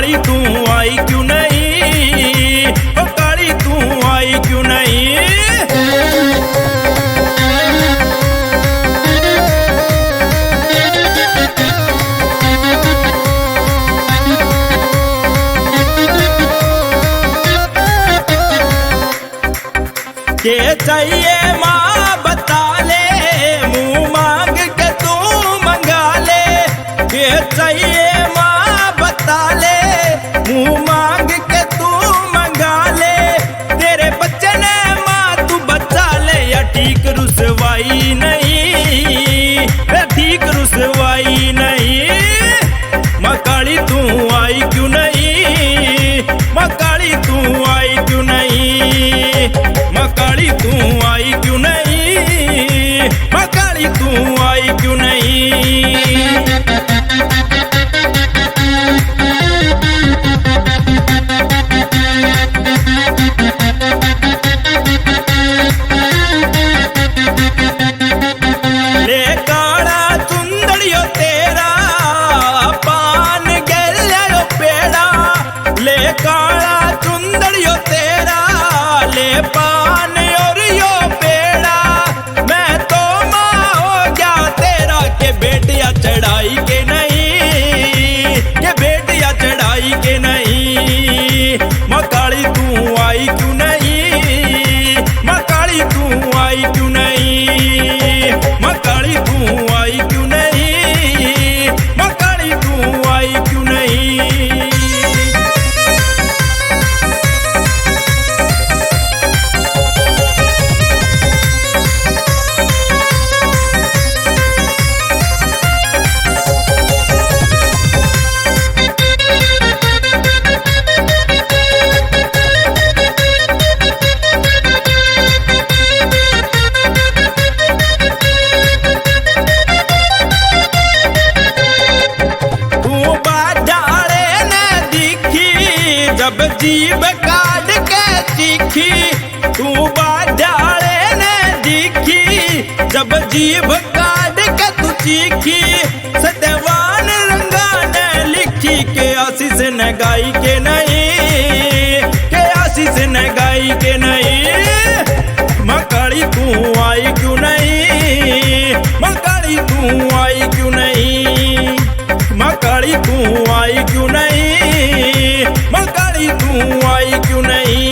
काली तू आई क्यों नहीं, ओ काली तू आई क्यों नहीं। के चाहिए माँ बता ले, मुँह मांग के तू मंगा ले। के चाहिए माँ बता ले, मुँह मांग के तू मंगा ले। तेरे बच्चे ने माँ तू बचा ले, या ठीक रुसवाई नहीं, ठीक रुसवाई नहीं। माँ काली तू आई क्यों नहीं, माँ काली तू आई क्यों नहीं, माँ काली तू आई क्यों नहीं, माँ काली तू आई क्यों नहीं। ले काला चुंदड़ियो तेरा पान गलो पेड़ा, ले काला चुंदड़ियो तेरा ले पान और यो पेड़ा। मैं तो माँ हो गया तेरा, के बेटिया चढ़ाई के नहीं, के बेटिया चढ़ाई के नहीं। माँ काली तू आई क्यों नहीं, माँ काली तू आई क्यों नहीं, माँ काली तू आई क्यों नहीं, माँ काली तू आई क्यों नहीं। जब जीभ काट के चीखी, तू बाढ़ाले ने दिखी। जब जीभ काट के तू चीखी, सत्यवान रंगा ने लिखी। के आशीष ने गाई के नहीं, के आशीष ने गाई के नहीं। माँ काली तू आई क्यों नहीं, माँ काली तू आई क्यों नहीं, माँ काली तू आई क्यों नहीं, माँ काली तू आई क्यों नहीं।